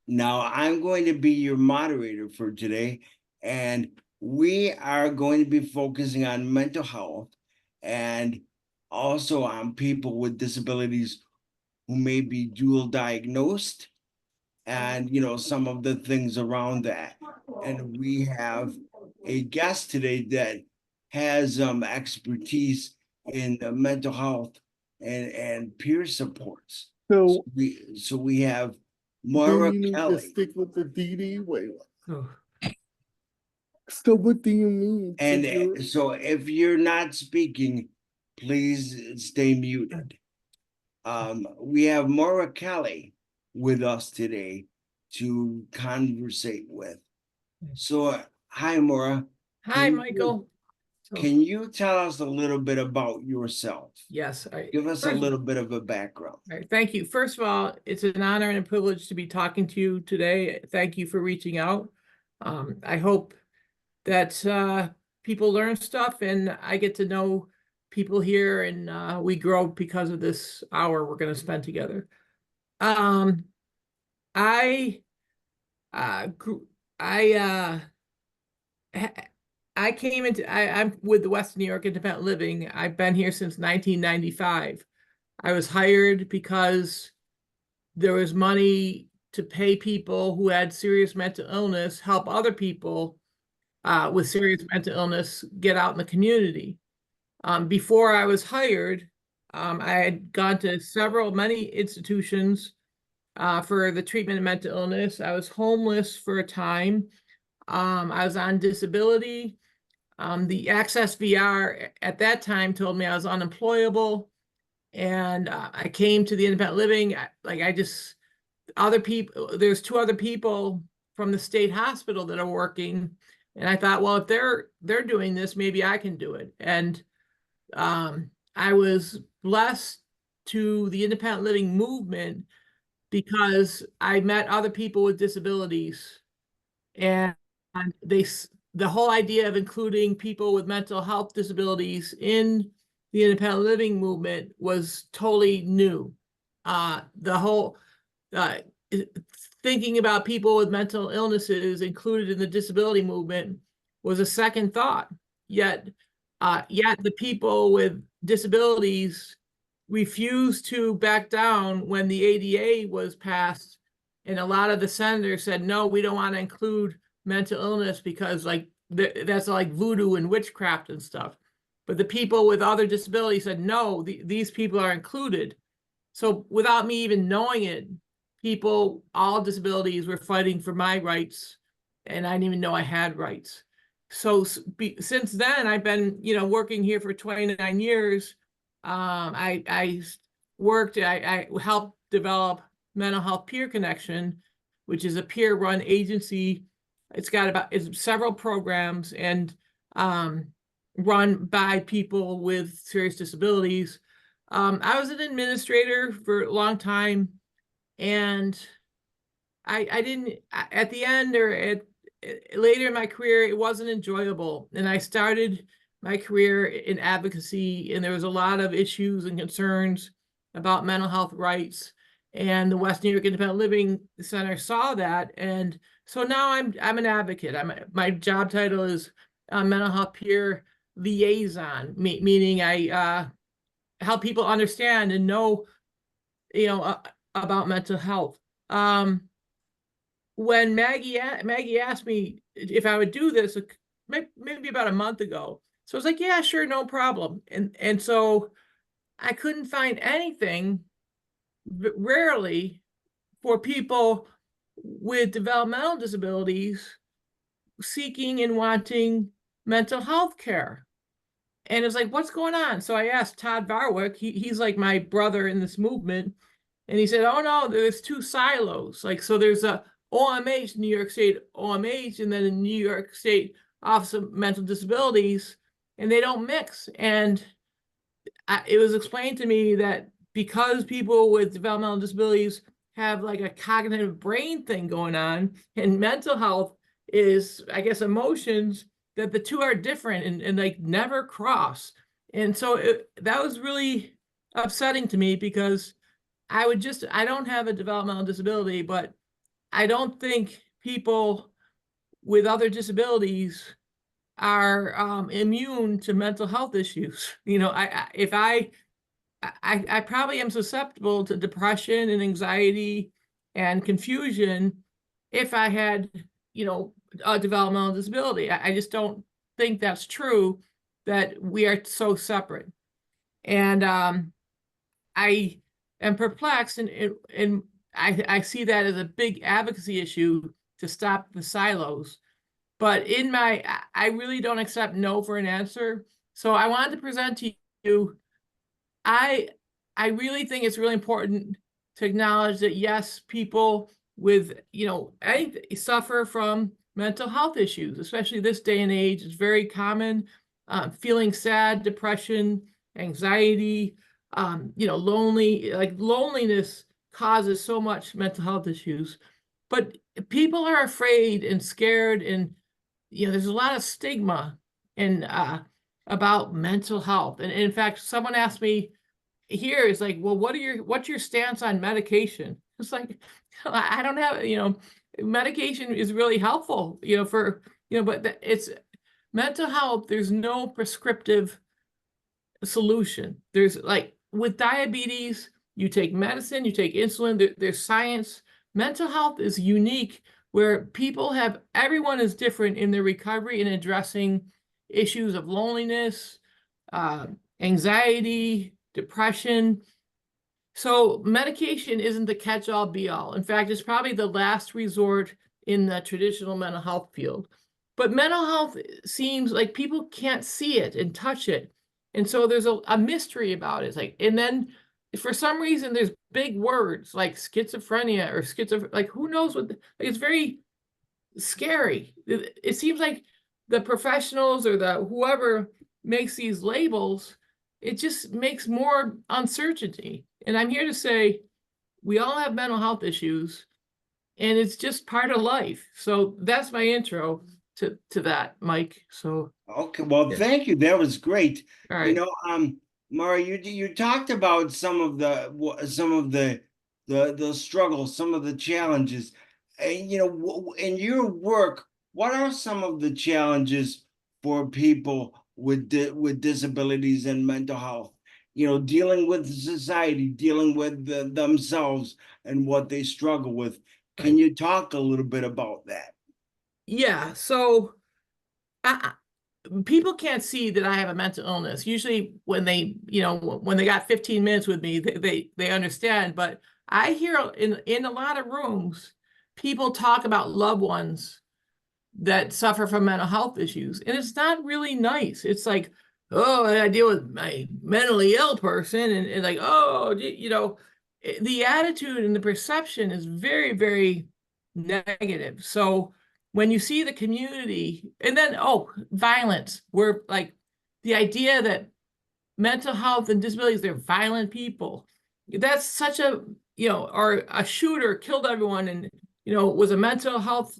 Now I'm going to be your moderator for today, and we are going to be focusing on mental health and also on people with disabilities who may be dual diagnosed and some of the things around that. And we have a guest today that has expertise in mental health and peer supports. So we have then Maura you need to Kelley. stick with the DD. Wait, so what do you mean? And so if you're not speaking, please stay muted. We have Maura Kelley with us today to conversate with. So, hi, Maura. Hi, Michael. Can you tell us a little bit about yourself? Yes. Give us a little bit of a background. All right, thank you. First of all, it's an honor and a privilege to be talking to you today. Thank you for reaching out. I hope that people learn stuff and I get to know people here and we grow because of this hour we're going to spend together. I came into, I'm with the Western New York Independent Living. I've been here since 1995. I was hired because there was money to pay people who had serious mental illness, help other people with serious mental illness get out in the community. Before I was hired, I had gone to many institutions for the treatment of mental illness. I was homeless for a time. I was on disability. The Access VR at that time told me I was unemployable. And I came to the independent living, other people, there's two other people from the state hospital that are working. And I thought, well, if they're doing this, maybe I can do it. And I was blessed to the independent living movement because I met other people with disabilities. And the whole idea of including people with mental health disabilities in the independent living movement was totally new. The whole thinking about people with mental illnesses included in the disability movement was a second thought. Yet the people with disabilities refused to back down when the ADA was passed, and a lot of the senators said, no, we don't want to include mental illness because that's like voodoo and witchcraft and stuff. But the people with other disabilities said, no, these people are included. So without me even knowing it, people, all disabilities were fighting for my rights, and I didn't even know I had rights. So since then, I've been, working here for 29 years. I helped develop Mental Health Peer Connection, which is a peer-run agency. It's several programs and run by people with serious disabilities. I was an administrator for a long time, and I didn't, at the end or later in my career, it wasn't enjoyable. And I started my career in advocacy, and there was a lot of issues and concerns about mental health rights. And the West New York Independent Living Center saw that, and so now I'm an advocate. My job title is Mental Health Peer Liaison, meaning I help people understand and know, about mental health. When Maggie asked me if I would do this, maybe about a month ago, so I was like, yeah, sure, no problem. And so I couldn't find anything, rarely, for people with developmental disabilities seeking and wanting mental health care. And it was like, what's going on? So I asked Todd Varwick, he's like my brother in this movement. And he said, oh no, there's two silos. So there's a OMH, New York State OMH, and then a New York State Office of Mental Disabilities, and they don't mix. And it was explained to me that because people with developmental disabilities have like a cognitive brain thing going on, and mental health is, I guess, emotions, that the two are different and like never cross. And so that was really upsetting to me because I don't have a developmental disability, but I don't think people with other disabilities are immune to mental health issues. You know, I probably am susceptible to depression and anxiety and confusion if I had, you know, a developmental disability. I just don't think that's true, that we are so separate. And I am perplexed, and I see that as a big advocacy issue to stop the silos. But I really don't accept no for an answer. So I wanted to present to you, I really think it's really important to acknowledge that yes, people with, you know, suffer from mental health issues, especially this day and age. It's very common, feeling sad, depression, anxiety, you know, loneliness causes so much mental health issues. But people are afraid and scared, and you know, there's a lot of stigma and about mental health. And in fact, someone asked me here, is like, well, what's your stance on medication? It's like, I don't have, you know, medication is really helpful, you know, for, you know, but it's mental health. There's no prescriptive solution. There's like with diabetes, you take medicine, you take insulin, there's science. Mental health is unique, where everyone is different in their recovery and addressing issues of loneliness, anxiety, depression. So medication isn't the catch-all be-all. In fact, it's probably the last resort in the traditional mental health field. But mental health seems like people can't see it and touch it. And so there's a mystery about it. It's like, and then for some reason, there's big words like schizophrenia or like who knows what, like it's very scary. It seems like the professionals or the whoever makes these labels, it just makes more uncertainty. And I'm here to say, we all have mental health issues, and it's just part of life. So that's my intro to that, Mike. So Okay, well, yeah. thank you. That was great. All You right. know, Maura, you talked about some of the struggles, some of the challenges. And you know, in your work, what are some of the challenges for people with disabilities and mental health? You know, dealing with society, dealing with themselves and what they struggle with. Can Right. you talk a little bit about that? Yeah. So people can't see that I have a mental illness. Usually when they, you know, when they got 15 minutes with me, they understand. But I hear in a lot of rooms, people talk about loved ones that suffer from mental health issues. And it's not really nice. It's like, oh, I deal with my mentally ill person. And like, oh, you know, the attitude and the perception is very, very negative. So when you see the community, and then, oh, violence, we're like the idea that mental health and disabilities, they're violent people. That's such a, you know, or a shooter killed everyone and, you know, was a mental health,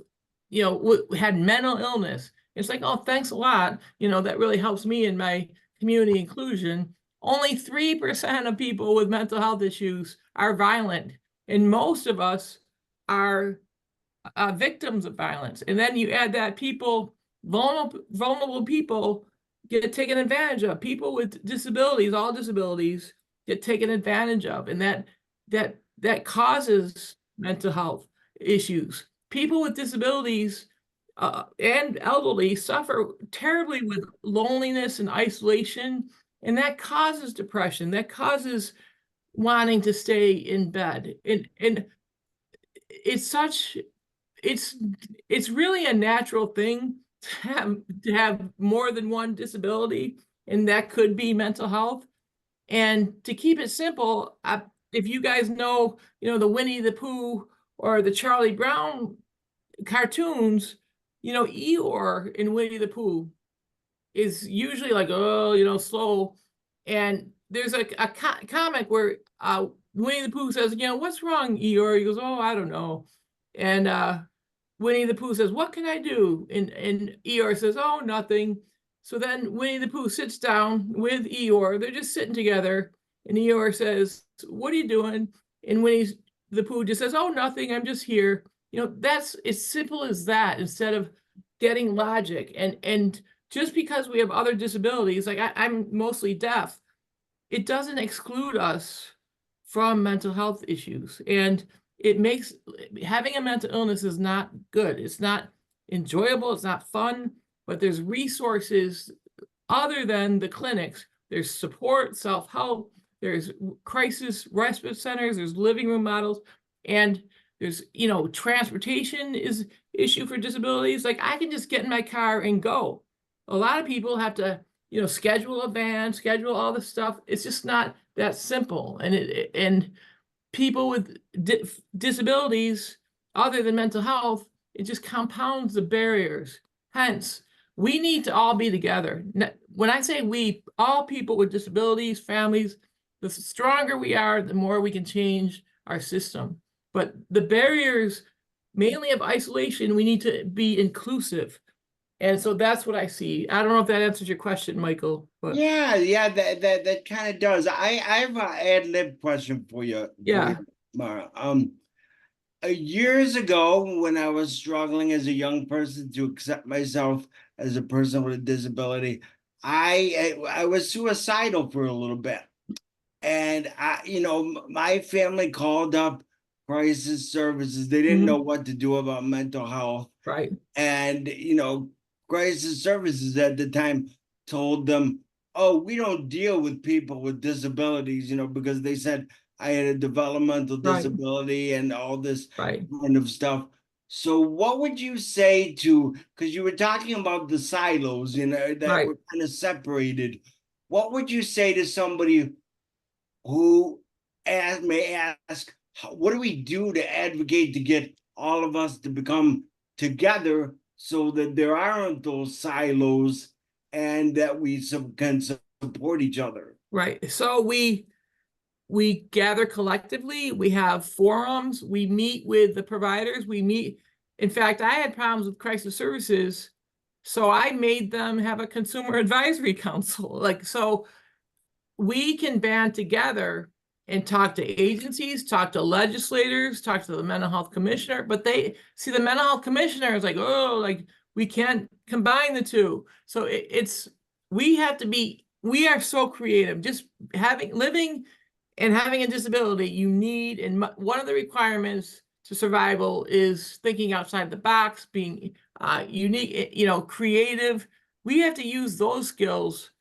you know, had mental illness. It's like, oh, thanks a lot. You know, that really helps me in my community inclusion. Only 3% of people with mental health issues are violent. And most of us are victims of violence. And then you add that vulnerable people get taken advantage of. People with disabilities, all disabilities, get taken advantage of, and that causes mental health issues. People with disabilities and elderly suffer terribly with loneliness and isolation, and that causes depression. That causes wanting to stay in bed. And it's such it's really a natural thing to have more than one disability, and that could be mental health. And to keep it simple, if you guys know, you know, the Winnie the Pooh or the Charlie Brown cartoons, you know, Eeyore in Winnie the Pooh is usually like, oh, you know, slow. And there's a comic where Winnie the Pooh says, you know, what's wrong, Eeyore? He goes, oh, I don't know. And Winnie the Pooh says, what can I do? And Eeyore says, oh, nothing. So then Winnie the Pooh sits down with Eeyore. They're just sitting together. And Eeyore says, what are you doing? And Winnie the Pooh just says, oh, nothing. I'm just here. You know, that's as simple as that, instead of getting logic. And just because we have other disabilities, like I'm mostly deaf, it doesn't exclude us from mental health issues. And it makes having a mental illness is not good. It's not enjoyable. It's not fun, but there's resources other than the clinics. There's support, self-help, there's crisis respite centers, there's living room models, and there's, you know, transportation is issue for disabilities. Like, I can just get in my car and go. A lot of people have to, you know, schedule a van, schedule all this stuff. It's just not that simple. And people with disabilities other than mental health, it just compounds the barriers. Hence, we need to all be together. When I say we, all people with disabilities, families, the stronger we are, the more we can change our system. But the barriers, mainly of isolation, we need to be inclusive. And so that's what I see. I don't know if that answers your question, Michael, but Yeah, that kind of does. I have an ad lib question for you, yeah. Maura. Years ago, when I was struggling as a young person to accept myself as a person with a disability, I was suicidal for a little bit, and my family called up crisis services. They didn't know what to do about mental health, Right. and crisis services at the time told them, oh, we don't deal with people with disabilities, because they said I had a developmental Right. disability and all this Right. kind of stuff. So what would you say to, because you were talking about the silos, that Right. were kind of separated. What would you say to somebody who may ask, what do we do to advocate to get all of us to become together so that there aren't those silos and that we can support each other? Right. So we gather collectively, we have forums, we meet with the providers, we meet. In fact, I had problems with crisis services, so I made them have a consumer advisory council. Like, so we can band together and talk to agencies, talk to legislators, talk to the mental health commissioner, but they see the mental health commissioner is like, oh, like we can't combine the two. So we have to be, we are so creative. Just living and having a disability, you need, and one of the requirements to survival is thinking outside the box, being unique, creative. We have to use those skills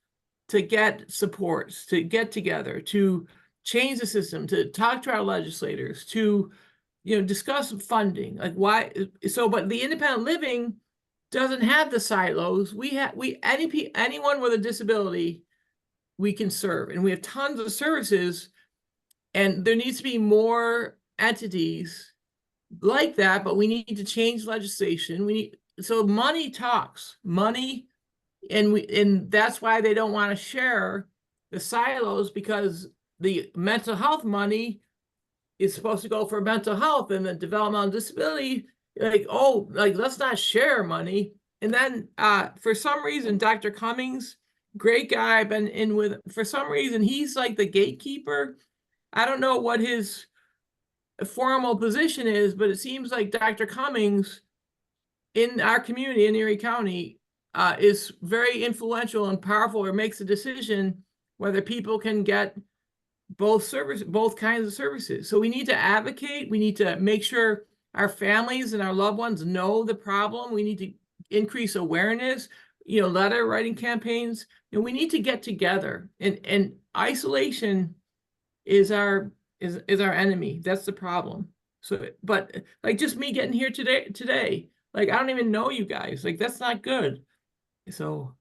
to get supports, to get together, to change the system, to talk to our legislators, to discuss funding. Like, why? So, but the independent living doesn't have the silos. Anyone with a disability we can serve, and we have tons of services. And there needs to be more entities like that, but we need to change legislation. So money talks, money, and that's why they don't want to share the silos, because the mental health money is supposed to go for mental health, and the developmental disability, let's not share money. And then for some reason, Dr. Cummings, great guy, I've been in with, for some reason, he's like the gatekeeper. I don't know what his formal position is, but it seems like Dr. Cummings in our community in Erie County is very influential and powerful, or makes a decision whether people can get both kinds of services. So we need to advocate. We need to make sure our families and our loved ones know the problem. We need to increase awareness, letter writing campaigns, and we need to get together. And isolation is our enemy. That's the problem. So, but like, just me getting here today, like, I don't even know you guys. Like, that's not good. So,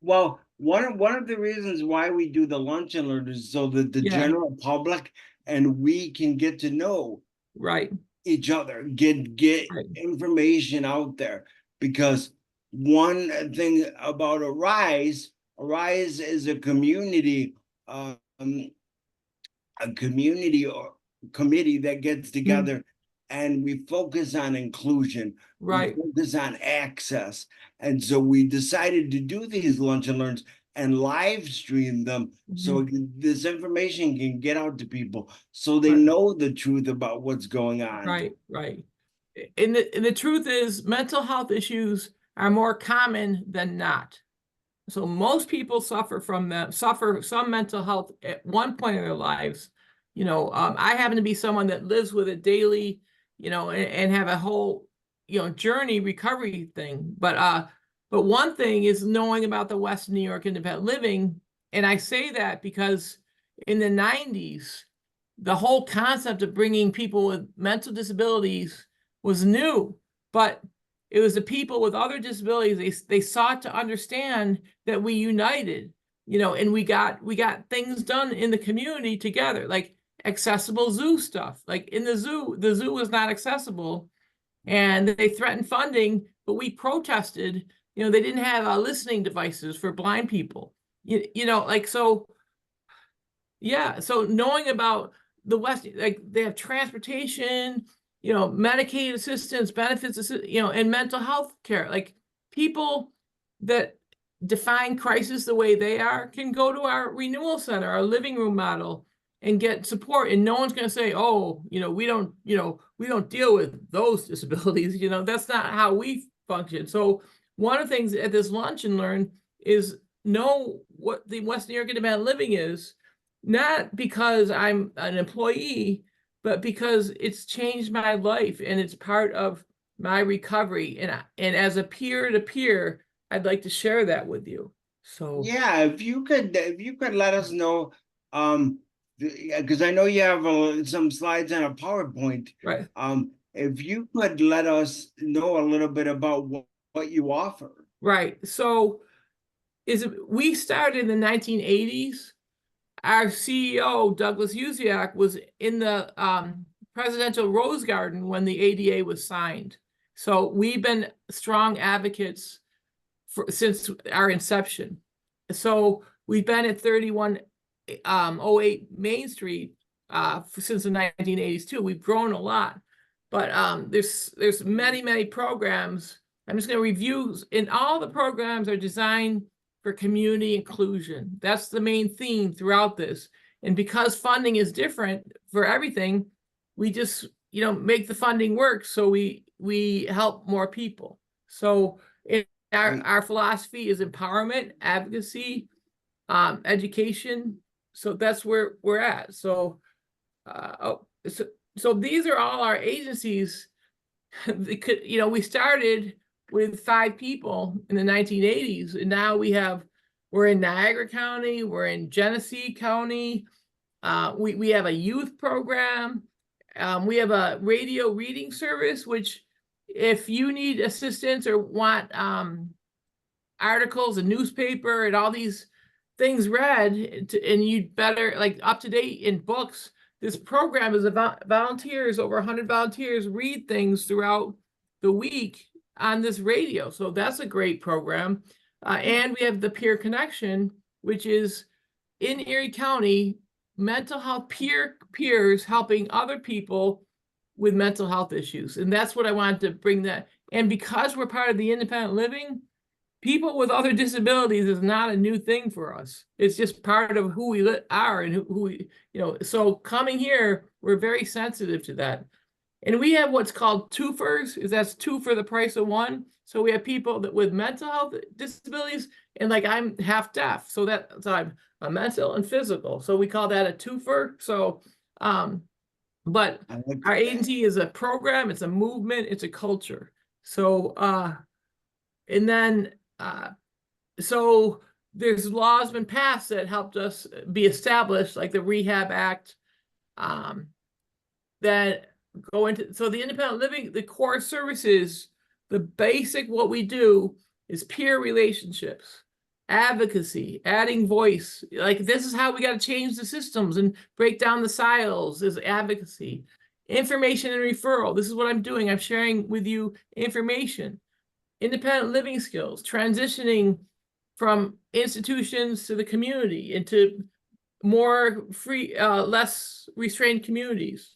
well, one of the reasons why we do the lunch and learn is so that the general public and we can get to know each other, get information out there. Because one thing about Arise is a community, or committee that gets together, and we focus on inclusion. We focus on access. And so we decided to do these lunch and learns and live stream them so this information can get out to people so they Right. know the truth about what's going on. Right, right. And the truth is, mental health issues are more common than not. So most people suffer some mental health at one point in their lives. I happen to be someone that lives with it daily, and have a whole, journey recovery thing. But one thing is knowing about the Western New York independent living. And I say that because in the 90s, the whole concept of bringing people with mental disabilities was new, but it was the people with other disabilities. They sought to understand that we united, and we got things done in the community together, like accessible zoo stuff. Like in the zoo was not accessible, and they threatened funding, but we protested. They didn't have listening devices for blind people. So yeah. So knowing about the West, like they have transportation, Medicaid assistance, benefits, and mental health care. Like people that define crisis the way they are can go to our renewal center, our living room model, and get support. And no one's going to say, oh, we don't deal with those disabilities. That's not how we function. So one of the things at this Lunch and Learn is know what the West New York Independent Living is, not because I'm an employee, but because it's changed my life and it's part of my recovery. And as a peer to peer, I'd like to share that with you. So yeah, if you could let us know, because I know you have some slides on a PowerPoint. right. If you could let us know a little bit about what you offer. Right. So we started in the 1980s. Our CEO, Douglas Uziak, was in the presidential Rose Garden when the ADA was signed. So we've been strong advocates since our inception. So we've been at 3108 Main Street since the 1980s too. We've grown a lot, but there's many programs. I'm just going to review, and all the programs are designed for community inclusion. That's the main theme throughout this. And because funding is different for everything, we just, make the funding work so we help more people. So our philosophy is empowerment, advocacy, education. So that's where we're at. So so these are all our agencies. We started with 5 people in the 1980s, and now we're in Niagara County, we're in Genesee County. We have a youth program. We have a radio reading service, which if you need assistance or want articles, a newspaper, and all these things read, and you'd better like up to date in books, this program is about volunteers, over 100 volunteers read things throughout the week on this radio. So that's a great program. And we have the Peer Connection, which is in Erie County, mental health peers helping other people with mental health issues. And that's what I wanted to bring that. And because we're part of the independent living, people with other disabilities is not a new thing for us. It's just part of who we are and who we, so coming here, we're very sensitive to that. And we have what's called twofers, that's 2 for the price of 1. So we have people that with mental health disabilities, and like I'm half deaf, so I'm a mental and physical. So we call that a twofer. So, but our agency is a program, it's a movement, it's a culture. So, and then, so there's laws been passed that helped us be established, like the Rehab Act, that go into, so the independent living, the core services, the basic, what we do is peer relationships, advocacy, adding voice. Like this is how we got to change the systems and break down the silos, is advocacy, information and referral. This is what I'm doing. I'm sharing with you information, independent living skills, transitioning from institutions to the community, into more free, less restrained communities.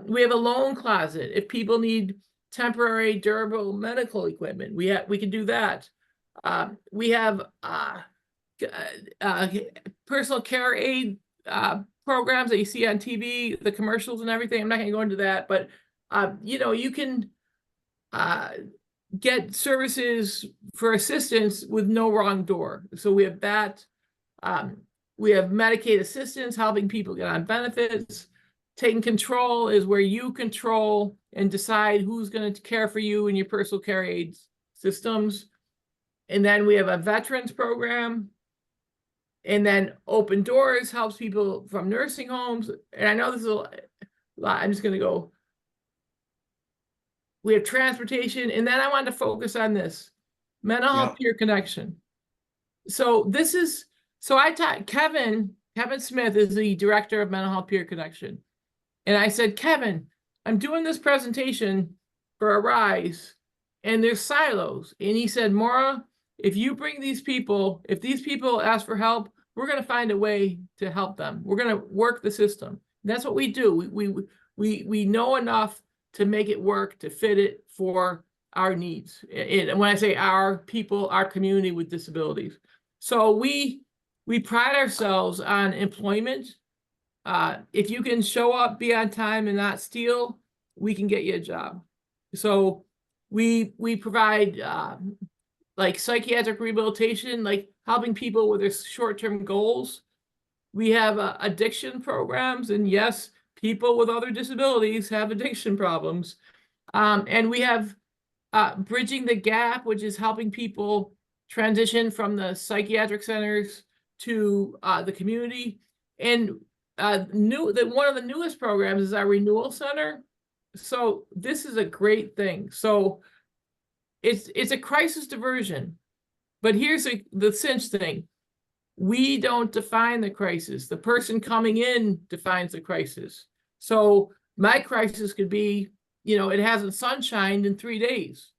We have a loan closet. If people need temporary durable medical equipment, we can do that. We have personal care aid programs that you see on TV, the commercials and everything. I'm not going to go into that, but you know, you can get services for assistance with no wrong door. So we have that. We have Medicaid assistance, helping people get on benefits. Taking control is where you control and decide who's going to care for you in your personal care aid systems. And then we have a veterans program. And then Open Doors helps people from nursing homes. And I know this is a lot. I'm just going to go. We have transportation. And then I want to focus on this mental health peer connection. So this is, so I taught Kevin Smith is the director of mental health peer connection. And I said, Kevin, I'm doing this presentation for Arise and there's silos. And he said, Maura, if you bring these people, if these people ask for help, we're going to find a way to help them. We're going to work the system. And that's what we do. We know enough to make it work, to fit it for our needs. And when I say our people, our community with disabilities. So we pride ourselves on employment. If you can show up, be on time and not steal, we can get you a job. So we provide like psychiatric rehabilitation, like helping people with their short-term goals. We have addiction programs, and yes, people with other disabilities have addiction problems. And we have Bridging the Gap, which is helping people transition from the psychiatric centers to the community. And one of the newest programs is our Renewal Center. So this is a great thing. So it's a crisis diversion, but here's the cinch thing. We don't define the crisis. The person coming in defines the crisis. So my crisis could be, you know, it hasn't sunshined in 3 days.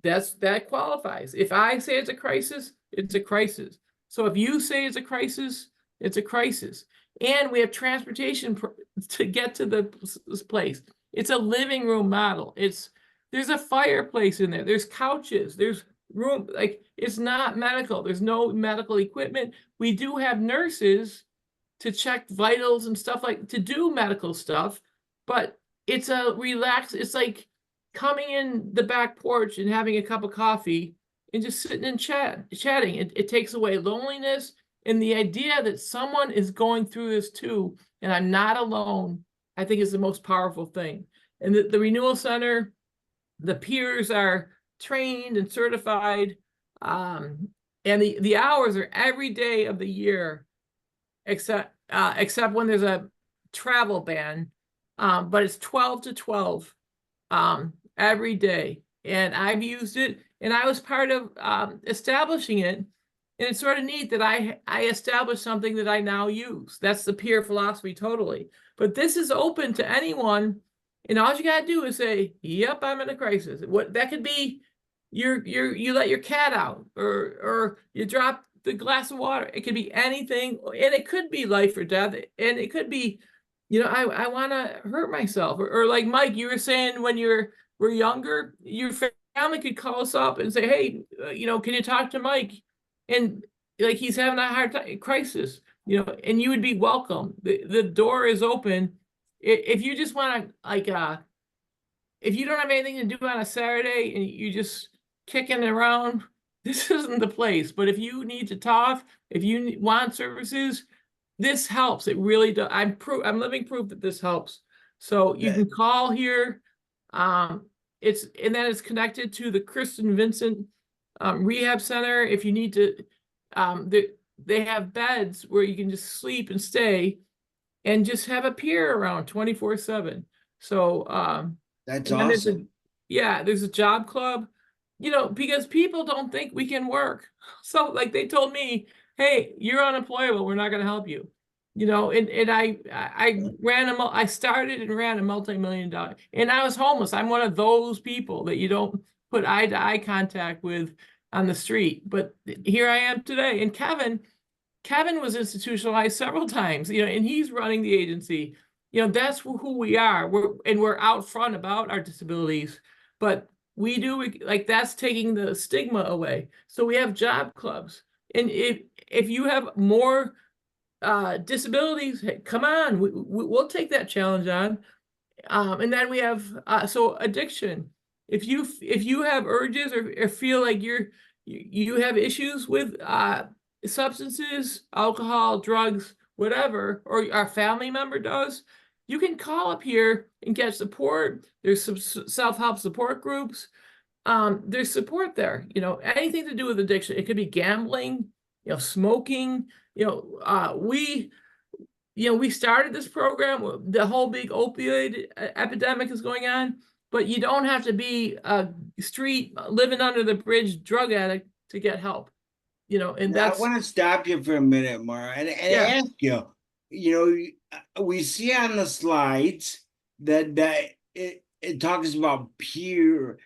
That qualifies. If I say it's a crisis, it's a crisis. So if you say it's a crisis, it's a crisis. And we have transportation to get to this place. It's a living room model. There's a fireplace in there. There's couches. There's room. Like, it's not medical. There's no medical equipment. We do have nurses to check vitals and stuff, like to do medical stuff, but it's a relaxed. It's like coming in the back porch and having a cup of coffee and just sitting and chatting. It takes away loneliness. And the idea that someone is going through this too, and I'm not alone, I think is the most powerful thing. And the Renewal Center, the peers are trained and certified, and the hours are every day of the year, except when there's a travel ban, but it's 12 to 12 every day. And I've used it, and I was part of establishing it. And it's sort of neat that I established something that I now use. That's the peer philosophy, totally. But this is open to anyone, and all you gotta do is say, "Yep, I'm in a crisis." What that could be, you let your cat out, or you drop the glass of water. It could be anything, and it could be life or death, and it could be, you know, I want to hurt myself, or like Mike, you were saying when we're younger, your family could call us up and say, "Hey, you know, can you talk to Mike?" And like he's having a hard time, crisis, you know, and you would be welcome. The door is open. If you just want to, like, if you don't have anything to do on a Saturday and you just kicking around, this isn't the place. But if you need to talk, if you want services, this helps. It really does. I'm living proof that this helps. So you can call here. And then it's connected to the Kristen Vincent Rehab Center. If you need to, they have beds where you can just sleep and stay and just have a peer around 24/7. So that's awesome. There's a job club, you know, because people don't think we can work. So like they told me, "Hey, you're unemployable. We're not going to help you." You know, and I started and ran a multi-million-dollar, and I was homeless. I'm one of those people that you don't put eye-to-eye contact with on the street. But here I am today. And Kevin was institutionalized several times, you know, and he's running the agency. You know, that's who we are. We're out front about our disabilities, but we do, like, that's taking the stigma away. So we have job clubs. And if you have more disabilities, hey, come on, we'll take that challenge on. And then we have so addiction. If you have urges or feel like you have issues with substances, alcohol, drugs, whatever, or our family member does, you can call up here and get support. There's some self-help support groups. There's support there. You know, anything to do with addiction. It could be gambling, you know, smoking. You know, we started this program. The whole big opioid epidemic is going on, but you don't have to be a street living under the bridge drug addict to get help. You know, and Now, I that's want to stop you for a minute, Maura, and yeah, ask you. We see on the slides that it talks about peer.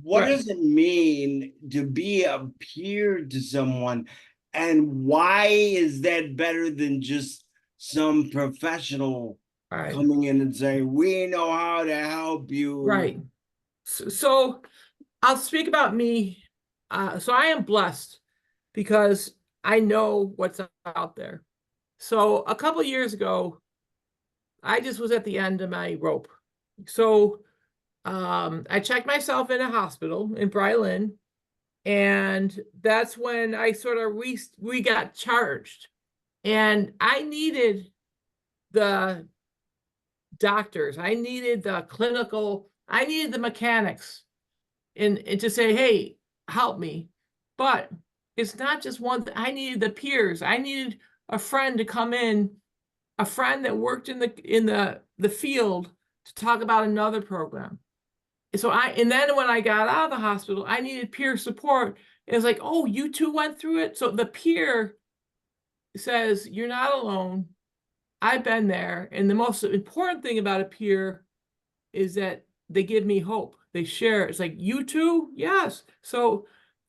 What right. does it mean to be a peer to someone, and why is that better than just some professional Right. coming in and saying, "We know how to help you"? Right. So I'll speak about me. So I am blessed because I know what's out there. So a couple years ago, I just was at the end of my rope. So I checked myself in a hospital in Brylin, and that's when I sort of we got charged, and I needed the doctors, I needed the clinical, I needed the mechanics, and to say, hey, help me. But it's not just one. I needed the peers. I needed a friend to come in, a friend that worked in the field to talk about another program. So and then when I got out of the hospital, I needed peer support. It was like, oh, you two went through it. So the peer says, you're not alone. I've been there. And the most important thing about a peer is that they give me hope. They share. It's like, you too? Yes. So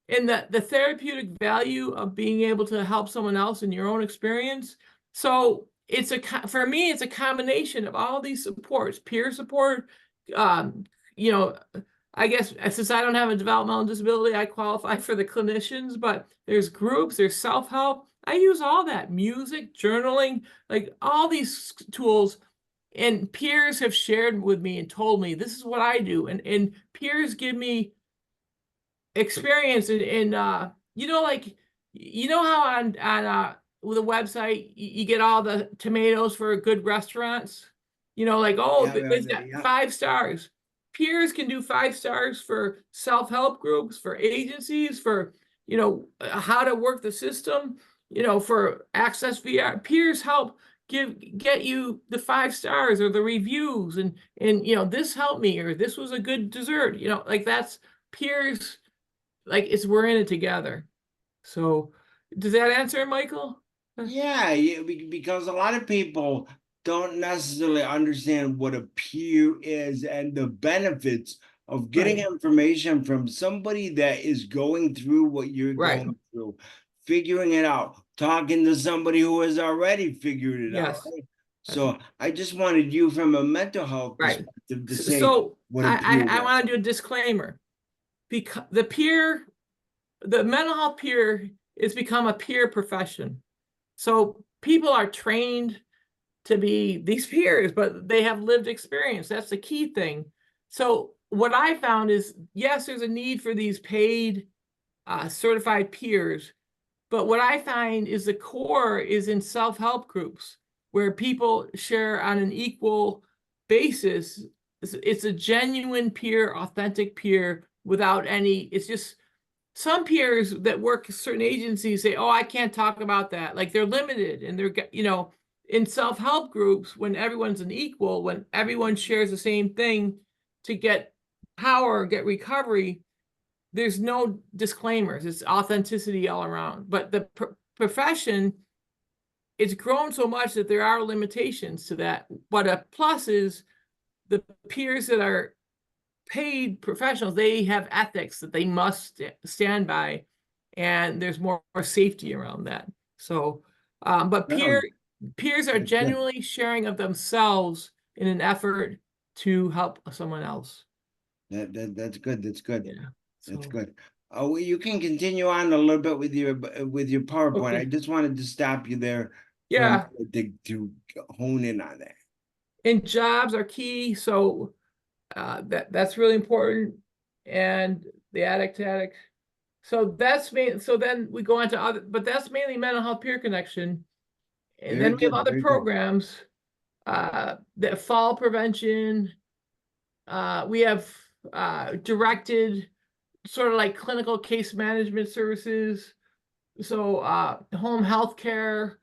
and the therapeutic value of being able to help someone else in your own experience. So for me, it's a combination of all these supports, peer support. Um, you know, I guess since I don't have a developmental disability, I qualify for the clinicians, but there's groups, there's self-help. I use all that, music, journaling, like all these tools. And peers have shared with me and told me this is what I do. And peers give me experience you know, like, you know how on with a website you get all the tomatoes for good restaurants, you know, like, oh, Yeah, it's got 5 stars. Peers can do 5 stars for self-help groups, for agencies, for, you know, how to work the system, you know, for access VR. Peers help get you the 5 stars or the reviews, and you know, this helped me, or this was a good dessert, you know, like that's peers. Like, we're in it together. So does that answer, Michael? Yeah, because a lot of people don't necessarily understand what a peer is and the benefits of getting Right, information from somebody that is going through what you're right. going through, figuring it out, talking to somebody who has already figured it out, Yes, right? So I just wanted you from a mental health right. perspective to say So what a peer I was. want to do a disclaimer, because the mental health peer has become a peer profession. So people are trained to be these peers, but they have lived experience. That's the key thing. So what I found is, yes, there's a need for these paid certified peers, but what I find is the core is in self-help groups where people share on an equal basis. It's a genuine peer, authentic peer without any, it's just some peers that work at certain agencies say, oh, I can't talk about that. Like, they're limited, and they're, you know, in self-help groups, when everyone's an equal, when everyone shares the same thing to get power, get recovery, there's no disclaimers. It's authenticity all around. But the profession, it's grown so much that there are limitations to that. But a plus is the peers that are paid professionals, they have ethics that they must stand by, and there's more safety around that. So, but Oh, peers are that's good. genuinely sharing of themselves in an effort to help someone else. That's good. That's good. Yeah. That's So good. Oh, you can continue on a little bit with your PowerPoint. I Okay. just wanted to stop you there for a Yeah, minute to hone in on that. and jobs are key, so that's really important. And the addict to addict. So that's main. So then we go on to other, but that's mainly mental health peer connection. And Very then we have good, other very good. programs, that fall prevention. We have directed sort of like clinical case management services. So home health care,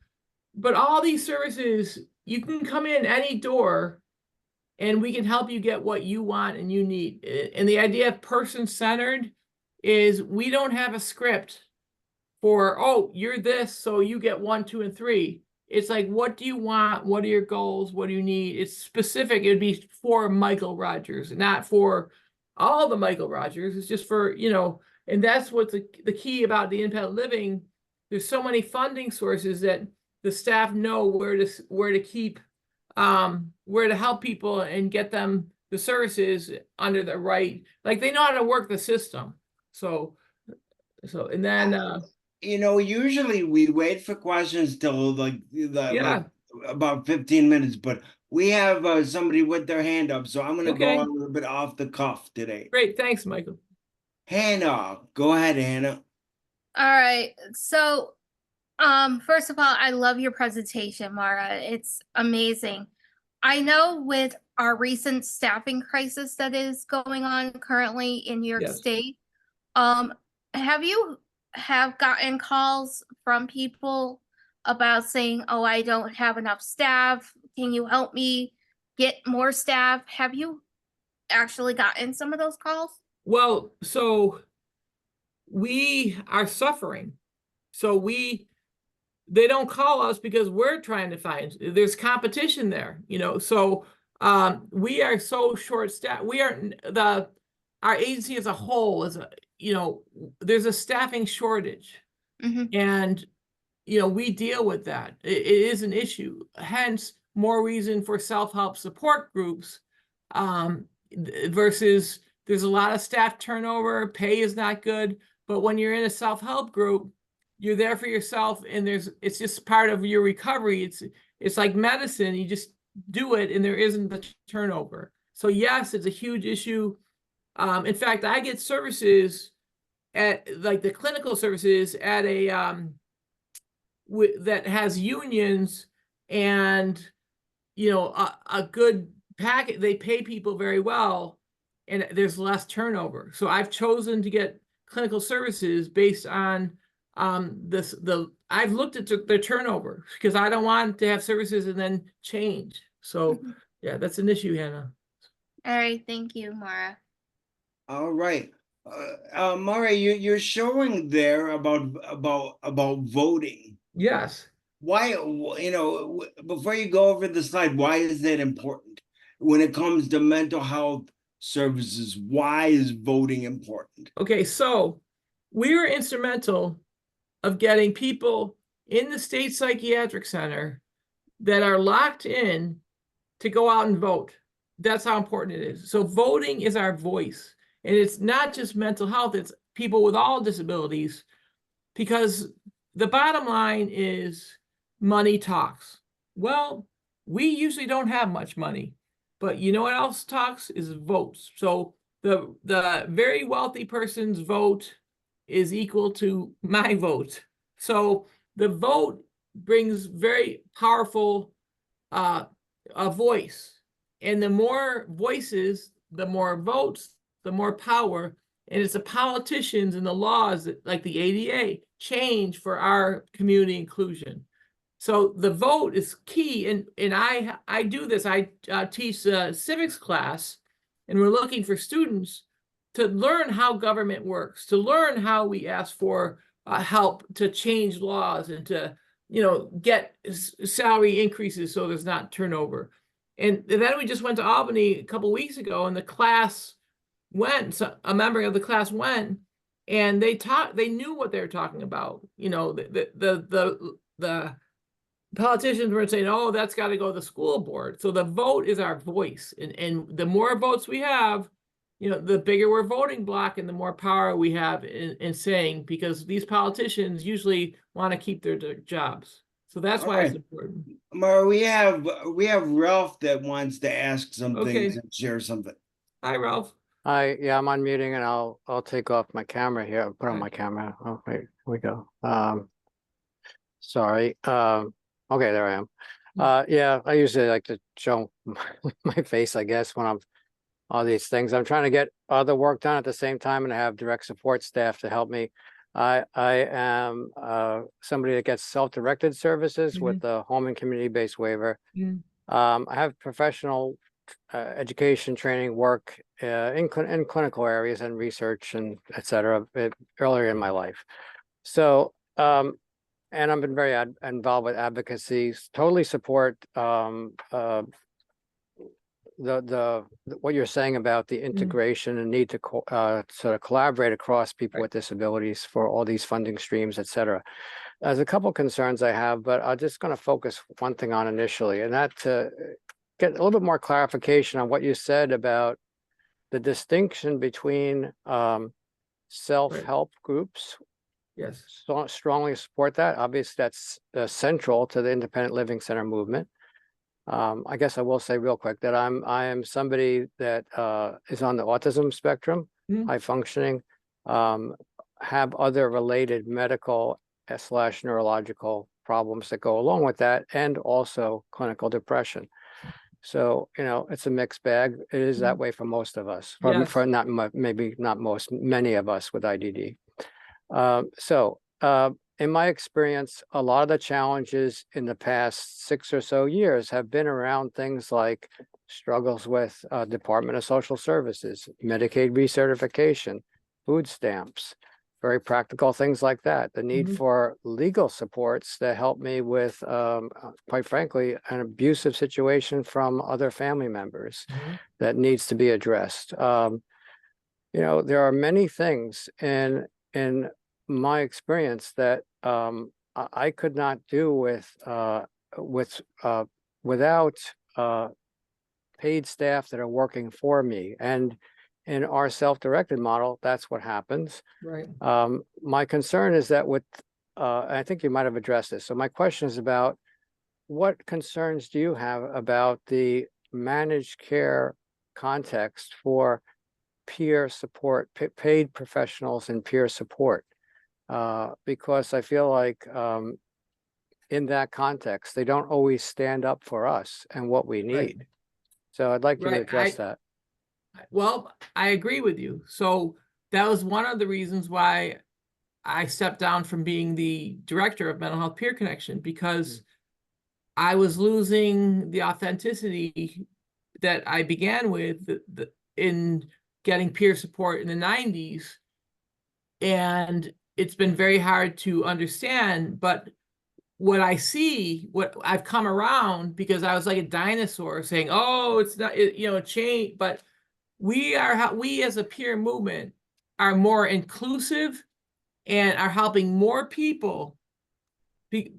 but all these services, you can come in any door and we can help you get what you want and you need. And the idea of person-centered is we don't have a script for, oh, you're this, so you get 1, 2, and 3. It's like, what do you want? What are your goals? What do you need? It's specific. It'd be for Michael Rogers, not for all the Michael Rogers. It's just for, and that's what's the key about the independent living. There's so many funding sources that the staff know where to keep, where to help people and get them the services under the right, like they know how to work the system. So, and then, Usually we wait for questions till yeah, about 15 minutes, but we have somebody with their hand up, so I'm going to go okay, a little bit off the cuff today. great, thanks, Michael. Hannah, go ahead, Hannah. All right. So, first of all, I love your presentation, Maura. It's amazing. I know with our recent staffing crisis that is going on currently in New York Yes. State, have you gotten calls from people about saying, "Oh, I don't have enough staff. Can you help me get more staff?" Have you actually gotten some of those calls? Well, so we are suffering. So they don't call us because we're trying to find, there's competition there, so we are so short staffed. Our agency as a whole is there's a staffing shortage. Mm-hmm. And we deal with that. It is an issue, hence more reason for self-help support groups, versus there's a lot of staff turnover, pay is not good. But when you're in a self-help group, you're there for yourself, and it's just part of your recovery. It's like medicine, you just do it and there isn't the turnover. So yes, it's a huge issue. In fact, I get services at like the clinical services at a that has unions, and a good packet, they pay people very well and there's less turnover. So I've chosen to get clinical services based on I've looked at the turnover, because I don't want to have services and then change. So yeah, that's an issue, Hannah. All right. Thank you, Maura. All right. Maura, you're showing there about voting. Yes. Why, before you go over the slide, why is that important when it comes to mental health services? Why is voting important? Okay, so we were instrumental of getting people in the state psychiatric center that are locked in to go out and vote. That's how important it is. So voting is our voice. And it's not just mental health, it's people with all disabilities, because the bottom line is money talks. Well, we usually don't have much money, but you know what else talks is votes. So the very wealthy person's vote is equal to my vote. So the vote brings very powerful a voice. And the more voices, the more votes, the more power. And it's the politicians and the laws that, like the ADA, change for our community inclusion. So the vote is key. And I do this. I teach a civics class, and we're looking for students to learn how government works, to learn how we ask for help to change laws and to get salary increases so there's not turnover. And then we just went to Albany a couple of weeks ago, and the class went, so a member of the class went, and they knew what they were talking about. The politicians were saying, oh, that's got to go to the school board. So the vote is our voice. And the more votes we have, the bigger we're voting block and the more power we have in saying, because these politicians usually want to keep their jobs. So that's why it's Alright. important. Maura, we have Ralph that wants to ask some Okay. things and share something. Hi, Ralph. Yeah, I'm unmuting and I'll take off my camera here. I'll put on Right. my camera. Oh, wait, here we go. Sorry. Okay, there I am. Yeah, I usually like to show my face, I guess, when I'm all these things. I'm trying to get other work done at the same time and I have direct support staff to help me. I am somebody that gets self-directed services with the home and community-based waiver. Mhm. I have professional education training work in clinical areas and research and et cetera earlier in my life. So, and I've been very involved with advocacy, totally support what you're saying about the integration and need to sort of collaborate across people with disabilities for all these funding streams, et cetera. There's a couple concerns I have, but I'm just going to focus one thing on initially, and that to get a little bit more clarification on what you said about the distinction between self-help groups. Yes. So strongly support that. Obviously, that's central to the independent living center movement. I guess I will say real quick that I am somebody that is on the autism spectrum, high functioning, have other related medical / neurological problems that go along with that, and also clinical depression. So, it's a mixed bag. It is that way for most of us, for not maybe not most, many of us with IDD. In my experience, a lot of the challenges in the past 6 or so years have been around things like struggles with Department of Social Services, Medicaid recertification, food stamps, very practical things like that. The need for legal supports to help me with, quite frankly, an abusive situation from other family members that needs to be addressed. There are many things in my experience that I could not do without paid staff that are working for me. And in our self-directed model, that's what happens. Right. My concern is that I think you might have addressed this. So my question is about what concerns do you have about the managed care context for peer support, paid professionals and peer support? Because I feel like in that context, they don't always stand up for us and what we need. Right. So I'd like you to address that. Well, I agree with you. So that was one of the reasons why I stepped down from being the director of Mental Health Peer Connection, because I was losing the authenticity that I began with in getting peer support in the 90s. And it's been very hard to understand, but what I see, what I've come around, because I was like a dinosaur saying, oh, it's not, change, but we as a peer movement are more inclusive and are helping more people.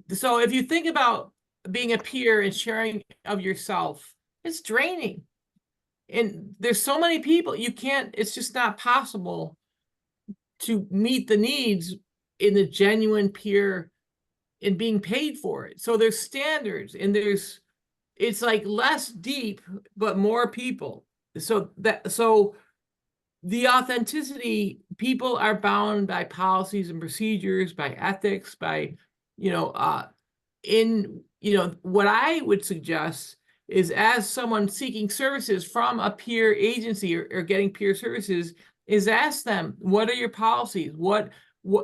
So if you think about being a peer and sharing of yourself, it's draining. And there's so many people, it's just not possible to meet the needs in the genuine peer and being paid for it. So there's standards and it's like less deep, but more people. So the authenticity, people are bound by policies and procedures, by ethics, by, what I would suggest is, as someone seeking services from a peer agency or getting peer services, is ask them, what are your policies?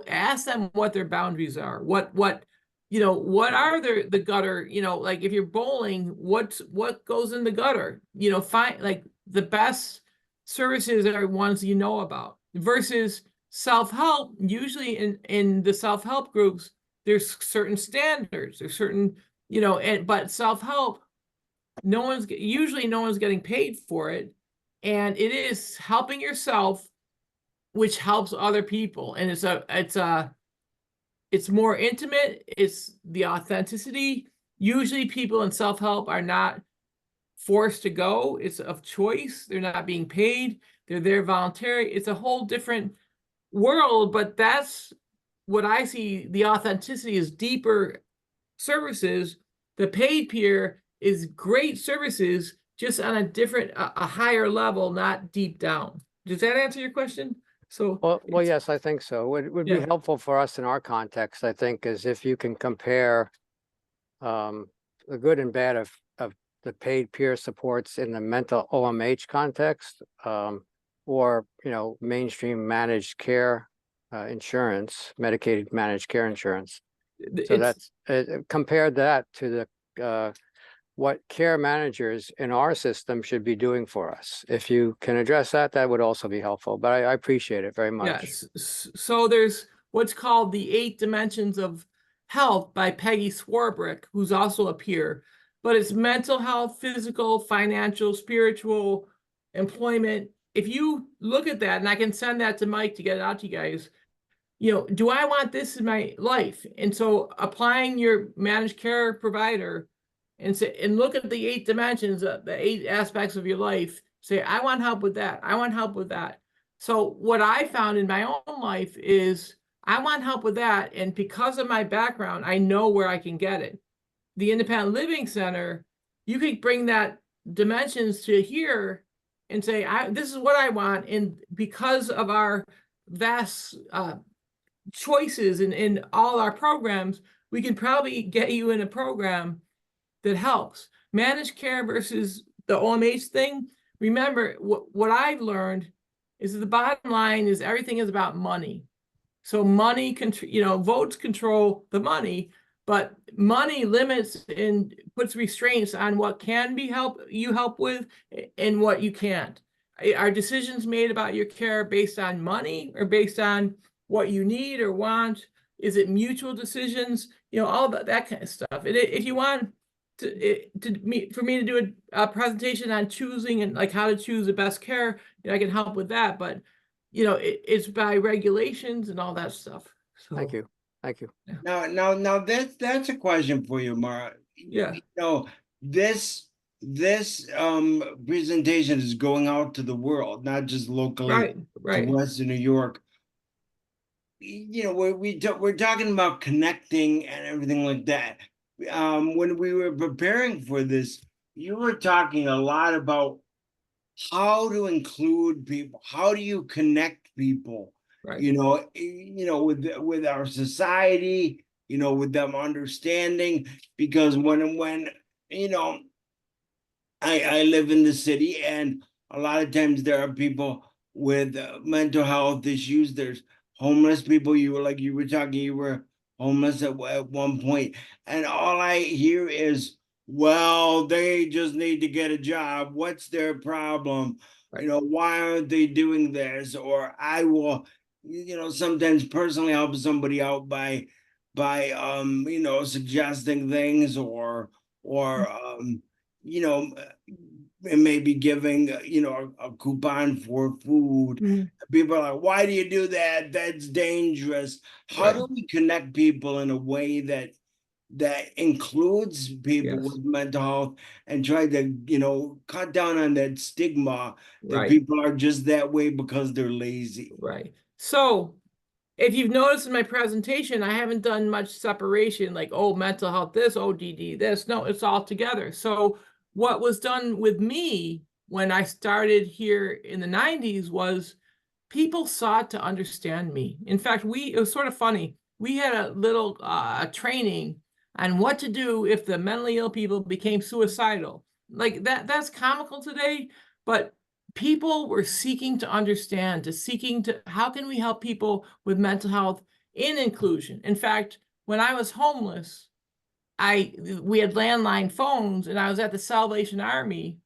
Ask them what their boundaries are. What are the gutter, like if you're bowling, what goes in the gutter? Find like the best services are ones about, versus self-help. Usually in the self-help groups, there's certain standards, there's certain, but self-help, no one's getting paid for it. And it is helping yourself, which helps other people. And it's more intimate. It's the authenticity. Usually people in self-help are not forced to go. It's of choice. They're not being paid. They're there voluntary. It's a whole different world, but that's what I see. The authenticity is deeper services. The paid peer is great services, just on a different, a higher level, not deep down. Does that answer your question? So, Well, yes, I think so. What would be Yeah. helpful for us in our context, I think, is if you can compare the good and bad of the paid peer supports in the mental OMH context, or, you know, mainstream managed care insurance, Medicaid managed care insurance. So it's, that's compare that to the what care managers in our system should be doing for us. If you can address that, that would also be helpful. But I appreciate it very much. yes. So there's what's called the 8 Dimensions of Health by Peggy Swarbrick, who's also a peer. But it's mental health, physical, financial, spiritual, employment. If you look at that, and I can send that to Mike to get it out to you guys, you know, do I want this in my life? And so applying your managed care provider and say, and look at the 8 dimensions, the 8 aspects of your life, say, I want help with that. I want help with that. So what I found in my own life is I want help with that. And because of my background, I know where I can get it. The Independent Living Center, you could bring that dimensions to here and say, this is what I want. And because of our vast choices in all our programs, we can probably get you in a program that helps. Managed care versus the OMH thing. Remember, what I've learned is that the bottom line is everything is about money. So money, you know, votes control the money, but money limits and puts restraints on what can be help with and what you can't. Are decisions made about your care based on money or based on what you need or want? Is it mutual decisions? You know, all that kind of stuff. If you want for me to do a presentation on choosing and like how to choose the best care, you know, I can help with that. But you know, it's by regulations and all that stuff. So, Thank you. Thank you. Now that's a question for you, Maura. Yeah. You know, this presentation is going out to the world, not just locally to Western New York. You know, we're talking about connecting and everything like that. When we were preparing for this, you were talking a lot about how to include people. How do you connect people? Right. You know, with our society. You know, with them understanding, because when you know, I live in the city, and a lot of times there are people with mental health issues. There's homeless people. You were talking, you were homeless at one point, and all I hear is, well, they just need to get a job. What's their problem? Right. You know, why aren't they doing this? Or I will, you know, sometimes personally help somebody out by you know, suggesting things, or you know, maybe giving, you know, a coupon for food. People are like, why do you do that? That's dangerous. How do we connect people in a way that includes people with mental health, and try to, you know, cut down on that stigma that people are just that way because they're lazy? Right. So if you've noticed in my presentation, I haven't done much separation, like, oh, mental health this, ODD this. No, it's all together. So what was done with me when I started here in the 90s was people sought to understand me. In fact, it was sort of funny. We had a little training on what to do if the mentally ill people became suicidal. Like that's comical today, but people were seeking to understand, how can we help people with mental health in inclusion? In fact, when I was homeless, we had landline phones, and I was at the Salvation Army,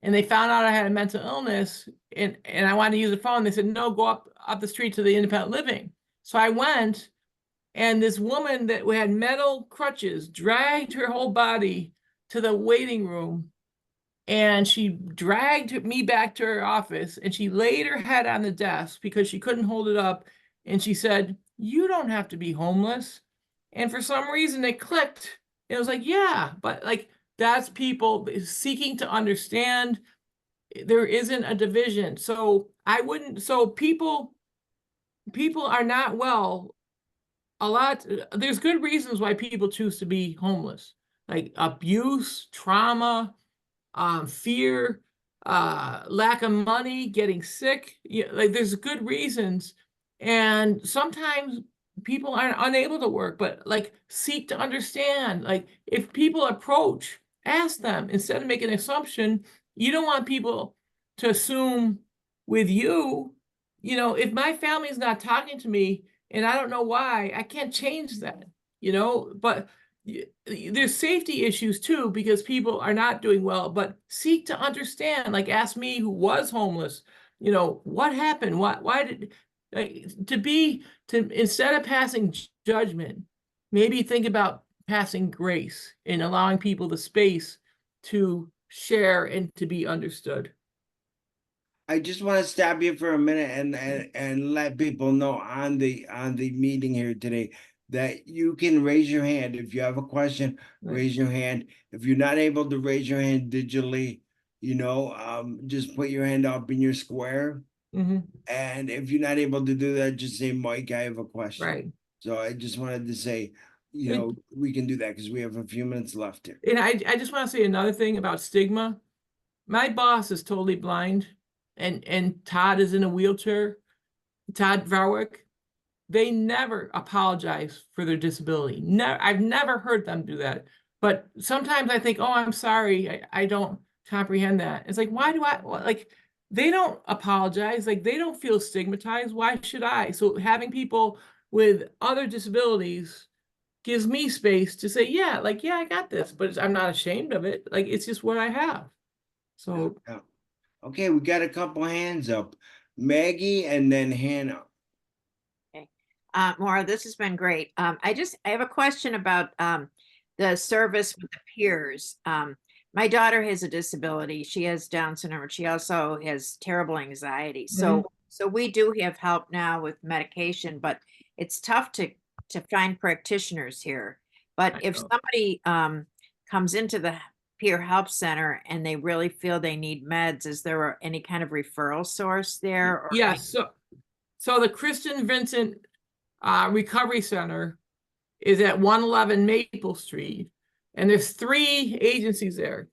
and they found out I had a mental illness, and I wanted to use the phone. They said, no, go up the street to the independent living. So I went, and this woman that had metal crutches dragged her whole body to the waiting room, and she dragged me back to her office, and she laid her head on the desk because she couldn't hold it up. And she said, you don't have to be homeless. And for some reason it clicked. It was like, yeah, but like that's people seeking to understand. there isn't a division. So I wouldn't, so people are not well. There's good reasons why people choose to be homeless, like abuse, trauma, fear, lack of money, getting sick. Like there's good reasons. And sometimes people are unable to work, but like seek to understand. Like if people approach, ask them instead of making an assumption. You don't want people to assume with you, if my family's not talking to me and I don't know why, I can't change that, but there's safety issues too, because people are not doing well, but seek to understand, like ask me who was homeless, what happened? Why did, instead of passing judgment, maybe think about passing grace and allowing people the space to share and to be understood. I just want to stop you for a minute and let people know on the meeting here today that you can raise your hand if you have a question. Right. Raise your hand. If you're not able to raise your hand digitally, just put your hand up in your square. Mhm. And if you're not able to do that, just say, Mike, I have a question. Right. So I just wanted to say, we can do that because we have a few minutes left here. And I just want to say another thing about stigma. My boss is totally blind, and Todd is in a wheelchair. Todd Varwick. They never apologize for their disability. I've never heard them do that. But sometimes I think, oh, I'm sorry, I don't comprehend that. It's like, why do I, like, they don't apologize, like they don't feel stigmatized. Why should I? So having people with other disabilities gives me space to say, yeah, I got this, but I'm not ashamed of it. Like, it's just what I have. So Yeah. Okay, we got a couple hands up. Maggie and then Hannah. Maura, this has been great. I have a question about the service with the peers. My daughter has a disability. She has Down syndrome. She also has terrible anxiety. So we do have help now with medication, but it's tough to find practitioners here. But if somebody comes into the peer help center and they really feel they need meds, is there any kind of referral source there? Or yes, so the Kristen Vincent Recovery Center is at 111 Maple Street, and there's 3 agencies there.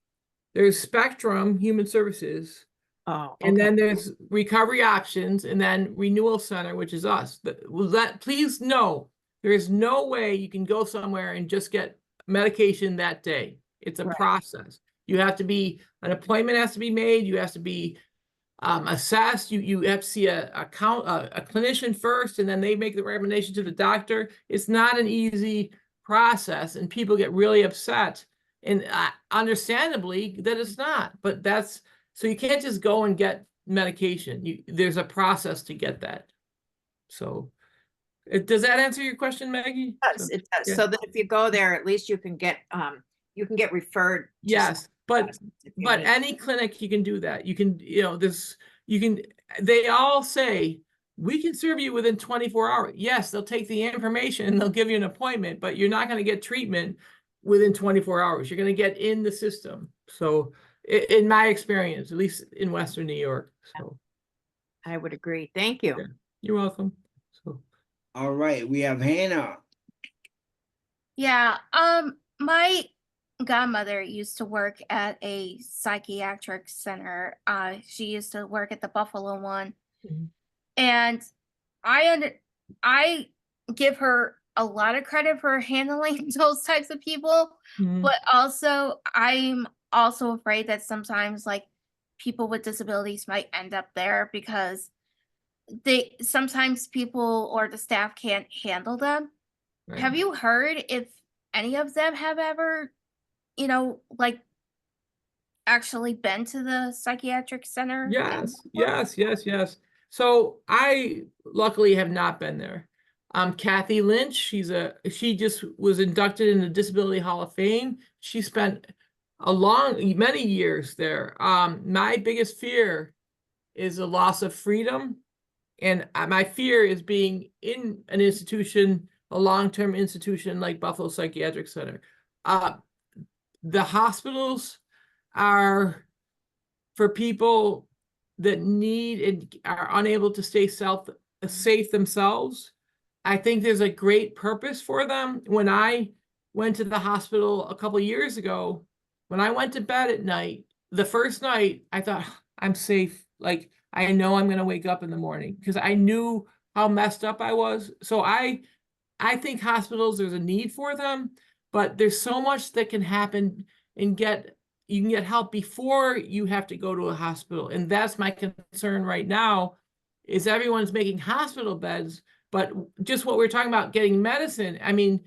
There's Spectrum Human Services, and then there's Recovery Options, and then Renewal Center, which is us. Please know, there is no way you can go somewhere and just get medication that day. It's a process. You have to be, an appointment has to be made. You have to be assessed. You have to see a clinician first, and then they make the recommendation to the doctor. It's not an easy process, and people get really upset, and understandably that it's not. But so you can't just go and get medication. There's a process to get that. So does that answer your question, Maggie? It does. So that if you go there, at least you can get referred. Yes, but any clinic you can do that. You can, they all say, we can serve you within 24 hours. Yes, they'll take the information and they'll give you an appointment, but you're not going to get treatment within 24 hours. You're going to get in the system. So in my experience, at least in Western New York. So I would agree. Thank you. Yeah, you're welcome. So all right, we have Hannah. Yeah, my godmother used to work at a psychiatric center. She used to work at the Buffalo one. And I give her a lot of credit for handling those types of people, but also I'm also afraid that sometimes like people with disabilities might end up there because sometimes people or the staff can't handle them. Right. Have you heard if any of them have ever, like actually been to the psychiatric center? Yes. So I luckily have not been there. Kathy Lynch, she just was inducted in the Disability Hall of Fame. She spent many years there. My biggest fear is the loss of freedom. And my fear is being in an institution, a long-term institution like Buffalo Psychiatric Center. The hospitals are for people that need and are unable to stay safe themselves. I think there's a great purpose for them. When I went to the hospital a couple of years ago, when I went to bed at night, the first night I thought, I'm safe. Like, I know I'm going to wake up in the morning, because I knew how messed up I was. So I think hospitals, there's a need for them, but there's so much that can happen and you can get help before you have to go to a hospital. And that's my concern right now, is everyone's making hospital beds, but just what we're talking about, getting medicine. I mean,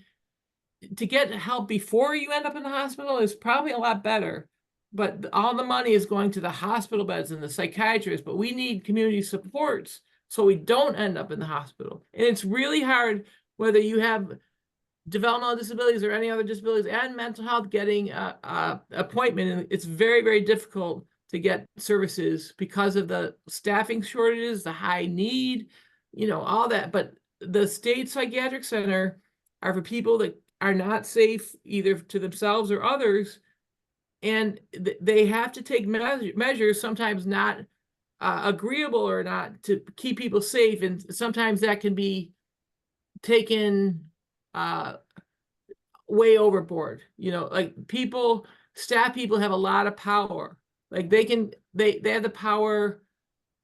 to get help before you end up in the hospital is probably a lot better, but all the money is going to the hospital beds and the psychiatrists, but we need community supports so we don't end up in the hospital. And it's really hard, whether you have developmental disabilities or any other disabilities and mental health, getting a appointment. And it's very, very difficult to get services because of the staffing shortages, the high need, all that. But the state psychiatric center are for people that are not safe either to themselves or others. And they have to take measures, sometimes not agreeable or not, to keep people safe. And sometimes that can be taken way overboard. Like staff people have a lot of power. Like they have the power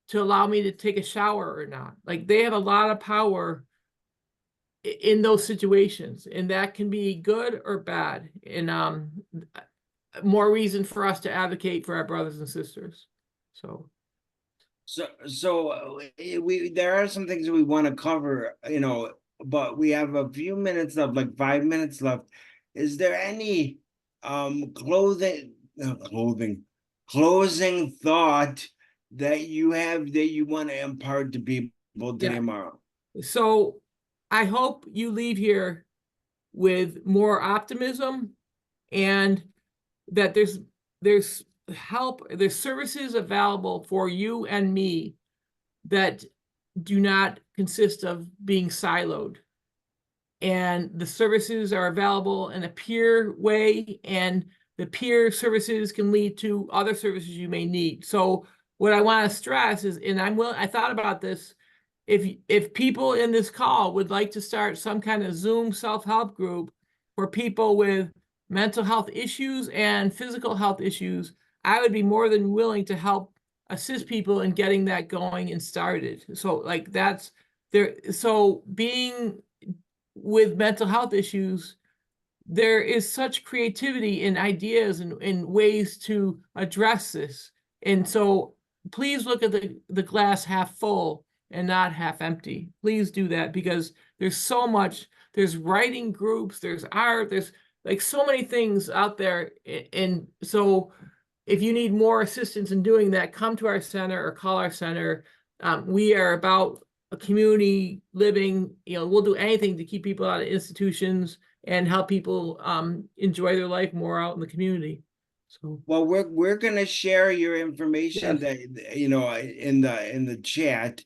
to allow me to take a shower or not. Like they have a lot of power in those situations, and that can be good or bad. And more reason for us to advocate for our brothers and sisters. So there are some things we want to cover, but we have a few minutes left, like 5 minutes left. Is there any closing thought that you have that you want to impart to people today, Maura? So I hope you leave here with more optimism, and that there's help, there's services available for you and me that do not consist of being siloed. And the services are available in a peer way, and the peer services can lead to other services you may need. So what I want to stress is, and I thought about this, if people in this call would like to start some kind of Zoom self-help group for people with mental health issues and physical health issues, I would be more than willing to help assist people in getting that going and started. So like that's there. So being with mental health issues, there is such creativity in ideas and ways to address this. And so please look at the glass half full and not half empty. Please do that, because there's so much. There's writing groups, there's art, there's like so many things out there. And so if you need more assistance in doing that, come to our center or call our center. We are about a community living. We'll do anything to keep people out of institutions and help people enjoy their life more out in the community. So, well, we're gonna share your information that in the chat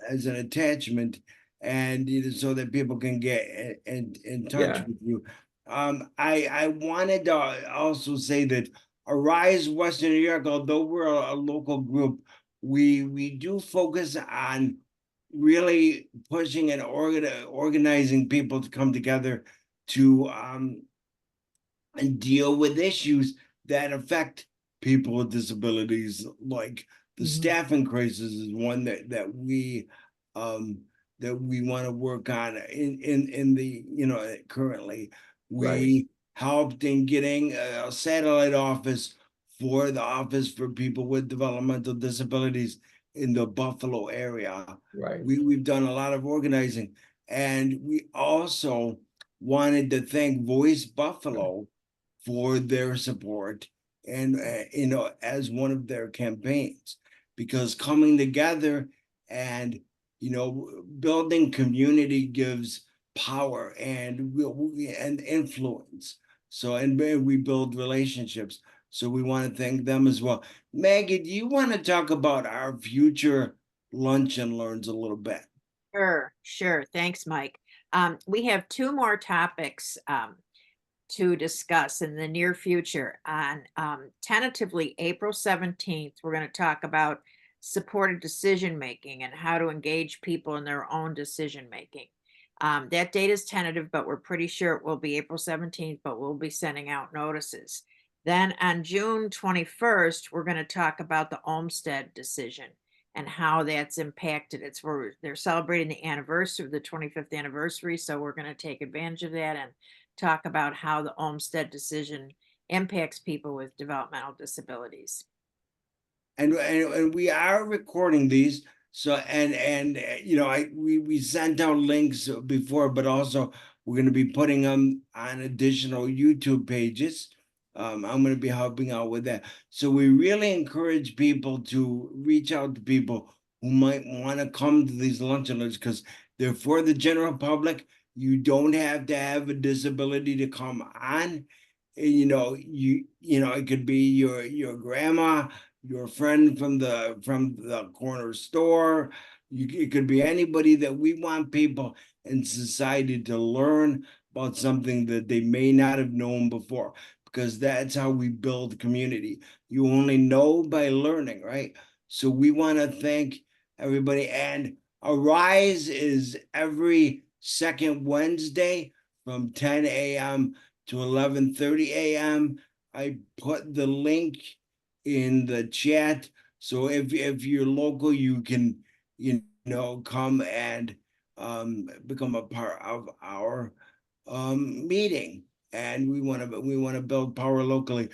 as an attachment, and so that people can get in touch with you. I wanted to also say that Arise Western New York, although we're a local group, we do focus on really pushing and organizing people to come together to and deal with issues that affect people with disabilities. Like the staffing crisis is one that we want to work on in the currently. We helped in getting a satellite office for the Office for People with Developmental Disabilities in the Buffalo area. We've done a lot of organizing, and we also wanted to thank Voice Buffalo for their support and as one of their campaigns, because coming together and building community gives power and influence. So and we build relationships. So we want to thank them as well. Maggie, do you want to talk about our future lunch and learns a little bit? Sure. Thanks, Mike. We have two more topics to discuss in the near future. On tentatively April 17th, we're going to talk about supported decision making and how to engage people in their own decision making. That date is tentative, but we're pretty sure it will be April 17th, but we'll be sending out notices. Then on June 21st, we're going to talk about the Olmsted decision and how that's impacted. They're celebrating the anniversary, the 25th anniversary. So we're going to take advantage of that and talk about how the Olmsted decision impacts people with developmental disabilities. And we are recording these. So, you know, we sent out links before, but also we're going to be putting them on additional YouTube pages. I'm going to be helping out with that. So we really encourage people to reach out to people who might want to come to these lunch and learns, because they're for the general public. You don't have to have a disability to come on. You know, it could be your grandma, your friend from the corner store. It could be anybody. That we want people in society to learn about something that they may not have known before, because that's how we build community. You only know by learning, right? So we want to thank everybody. And Arise is every second Wednesday from 10 a.m. to 11:30 a.m. I put the link in the chat. So if you're local, you can, come and become a part of our meeting. And we want to build power locally.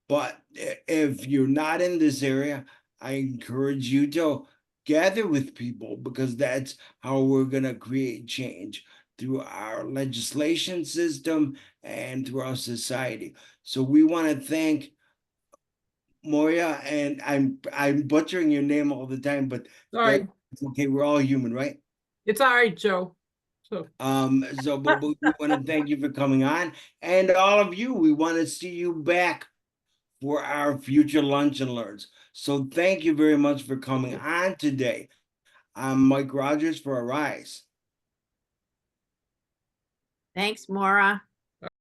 But if you're not in this area, I encourage you to gather with people, because that's how we're going to create change, through our legislation system and through our society. So we want to thank Maura, and I'm butchering your name all the time, but Sorry, that's okay. We're all human, right? it's all right, Joe. So, But we want to thank you for coming on, and all of you. We want to see you back for our future lunch and learns. So thank you very much for coming on today. I'm Mike Rogers for Arise. Thanks, Maura.